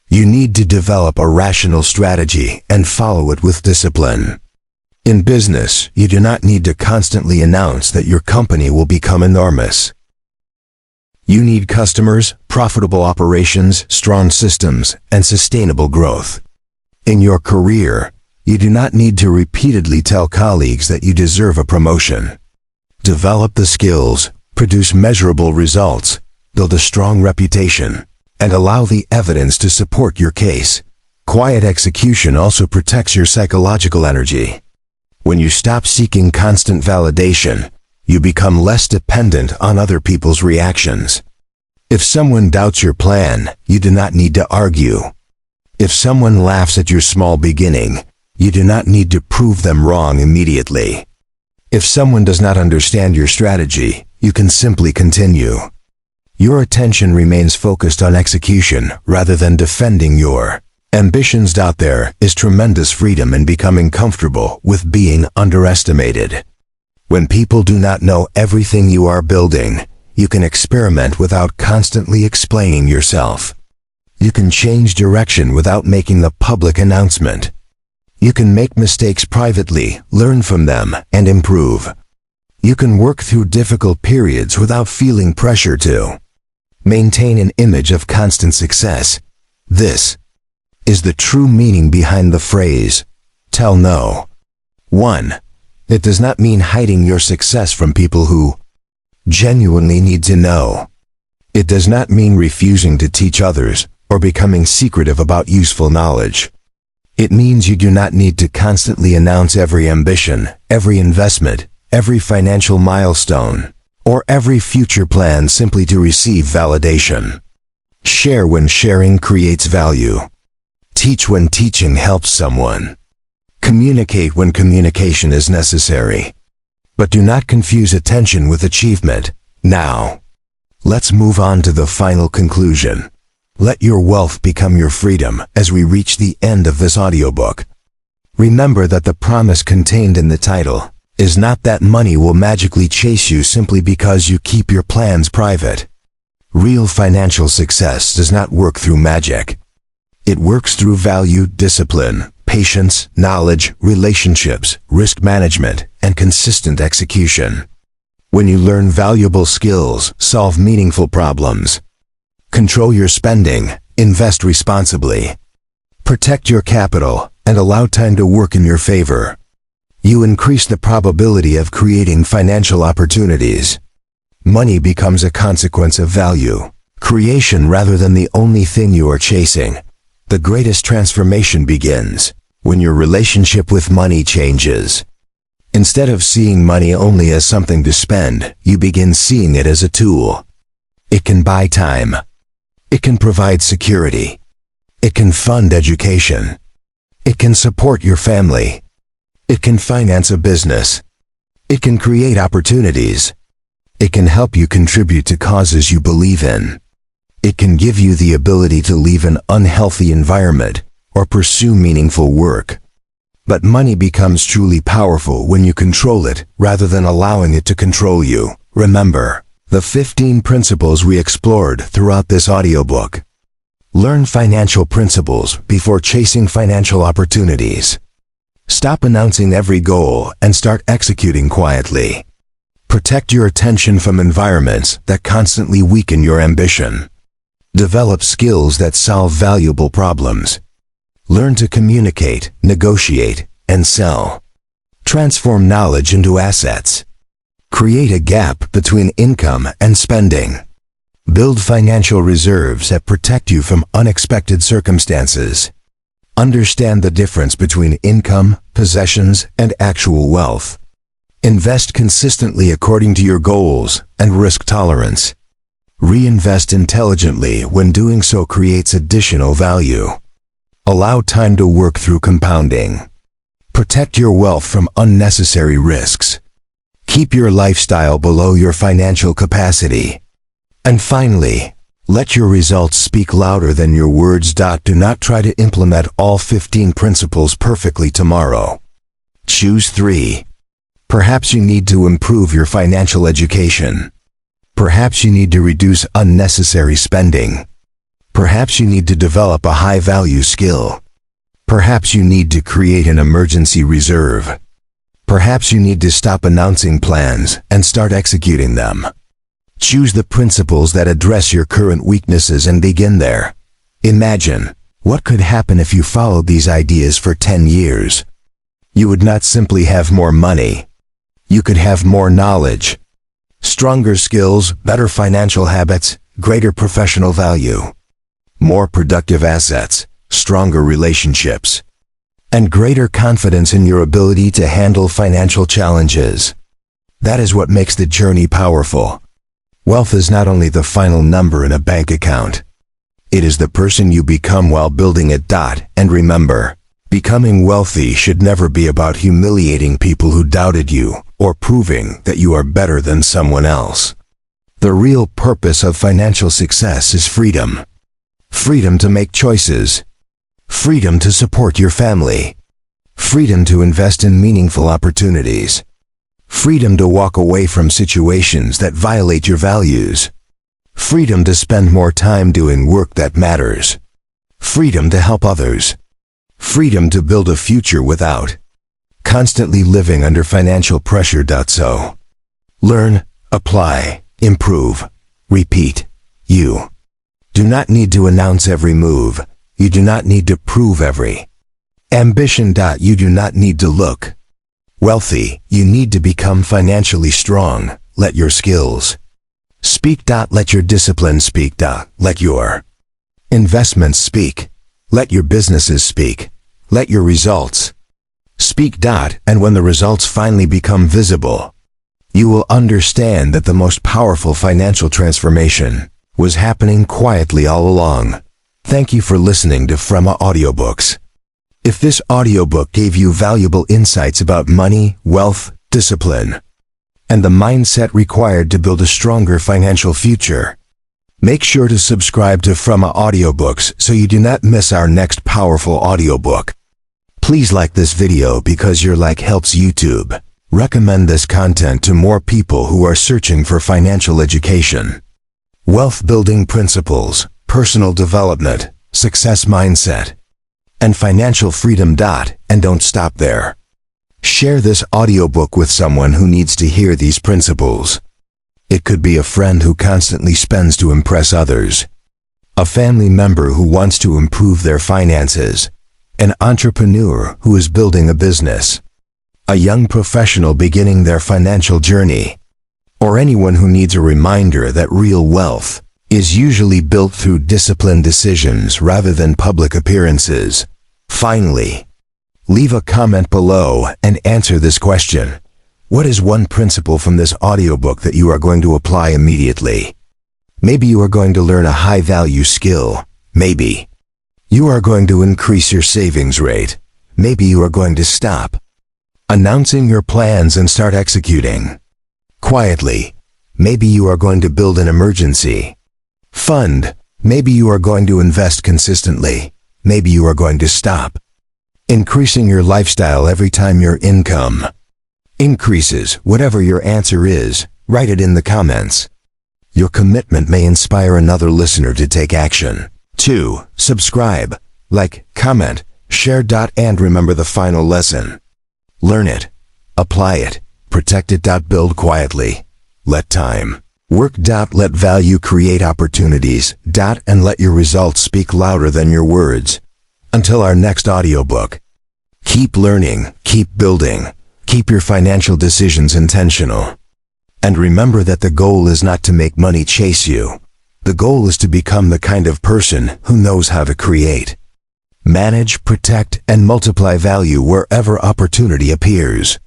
You need to develop a rational strategy and follow it with discipline. In business, you do not need to constantly announce that your company will become enormous. You need customers, profitable operations, strong systems, and sustainable growth. In your career, you do not need to repeatedly tell colleagues that you deserve a promotion. Develop the skills, produce measurable results, build a strong reputation, and allow the evidence to support your case. Quiet execution also protects your psychological energy. When you stop seeking constant validation, you become less dependent on other people's reactions. If someone doubts your plan, you do not need to argue. If someone laughs at your small beginning, you do not need to prove them wrong immediately. If someone does not understand your strategy, you can simply continue. Your attention remains focused on execution rather than defending your ambitions. There is tremendous freedom in becoming comfortable with being underestimated. When people do not know everything you are building, you can experiment without constantly explaining yourself. You can change direction without making the public announcement. You can make mistakes privately, learn from them, and improve. You can work through difficult periods without feeling pressure to maintain an image of constant success. This is the true meaning behind the phrase, tell no. 1. It does not mean hiding your success from people who genuinely need to know. It does not mean refusing to teach others or becoming secretive about useful knowledge. It means you do not need to constantly announce every ambition, every investment, every financial milestone, or every future plan simply to receive validation. Share when sharing creates value. Teach when teaching helps someone. Communicate when communication is necessary. But do not confuse attention with achievement. Now, let's move on to the final conclusion. Let your wealth become your freedom as we reach the end of this audiobook. Remember that the promise contained in the title is not that money will magically chase you simply because you keep your plans private. Real financial success does not work through magic. It works through value, discipline, patience, knowledge, relationships, risk management, and consistent execution. When you learn valuable skills, solve meaningful problems, control your spending, invest responsibly, protect your capital, and allow time to work in your favor, you increase the probability of creating financial opportunities. Money becomes a consequence of value creation rather than the only thing you are chasing. The greatest transformation begins when your relationship with money changes. Instead of seeing money only as something to spend, you begin seeing it as a tool. It can buy time. It can provide security. It can fund education. It can support your family. It can finance a business. It can create opportunities. It can help you contribute to causes you believe in. It can give you the ability to leave an unhealthy environment or pursue meaningful work. But money becomes truly powerful when you control it rather than allowing it to control you. Remember the 15 principles we explored throughout this audiobook. Learn financial principles before chasing financial opportunities. Stop announcing every goal and start executing quietly. Protect your attention from environments that constantly weaken your ambition. Develop skills that solve valuable problems. Learn to communicate, negotiate, and sell. Transform knowledge into assets. Create a gap between income and spending. Build financial reserves that protect you from unexpected circumstances. Understand the difference between income, possessions, and actual wealth. Invest consistently according to your goals and risk tolerance. Reinvest intelligently when doing so creates additional value. Allow time to work through compounding. Protect your wealth from unnecessary risks. Keep your lifestyle below your financial capacity. And finally, let your results speak louder than your words. Do not try to implement all 15 principles perfectly tomorrow. Choose 3. Perhaps you need to improve your financial education. Perhaps you need to reduce unnecessary spending. Perhaps you need to develop a high-value skill. Perhaps you need to create an emergency reserve. Perhaps you need to stop announcing plans and start executing them. Choose the principles that address your current weaknesses and begin there. Imagine what could happen if you followed these ideas for 10 years. You would not simply have more money. You could have more knowledge, stronger skills, better financial habits, greater professional value, more productive assets, stronger relationships, and greater confidence in your ability to handle financial challenges. That is what makes the journey powerful. Wealth is not only the final number in a bank account. It is the person you become while building it. And remember, becoming wealthy should never be about humiliating people who doubted you or proving that you are better than someone else. The real purpose of financial success is freedom. Freedom to make choices. Freedom to support your family. Freedom to invest in meaningful opportunities. Freedom to walk away from situations that violate your values. Freedom to spend more time doing work that matters. Freedom to help others. Freedom to build a future without constantly living under financial pressure. So, learn, apply, improve, repeat. You do not need to announce every move. You do not need to prove every ambition. You do not need to look wealthy. You need to become financially strong. Let your skills speak. Let your discipline speak. Let your investments speak. Let your businesses speak. Let your results speak. And when the results finally become visible, you will understand that the most powerful financial transformation was happening quietly all along. Thank you for listening to From Audiobooks. If this audiobook gave you valuable insights about money, wealth, discipline, and the mindset required to build a stronger financial future, make sure to subscribe to From Audiobooks so you do not miss our next powerful audiobook. Please like this video because your like helps YouTube Recommend this content to more people who are searching for financial education. Wealth building principles, personal development, success mindset, and financial freedom. And don't stop there. Share this audiobook with someone who needs to hear these principles. It could be a friend who constantly spends to impress others, a family member who wants to improve their finances, an entrepreneur who is building a business, a young professional beginning their financial journey, or anyone who needs a reminder that real wealth is usually built through disciplined decisions rather than public appearances. Finally, leave a comment below and answer this question. What is one principle from this audiobook that you are going to apply immediately? Maybe you are going to learn a high-value skill. Maybe you are going to increase your savings rate. Maybe you are going to stop announcing your plans and start executing quietly. Maybe you are going to build an emergency fund. Maybe you are going to invest consistently. Maybe you are going to stop increasing your lifestyle every time your income increases. Whatever your answer is, write it in the comments. Your commitment may inspire another listener to take action. 2. Subscribe, like, comment, share. And remember the final lesson. Learn it, apply it, protect it. Build quietly. Let time work. Let value create opportunities. And let your results speak louder than your words. Until our next audiobook, keep learning, keep building, keep your financial decisions intentional. And remember that the goal is not to make money chase you. The goal is to become the kind of person who knows how to create, manage, protect, and multiply value wherever opportunity appears.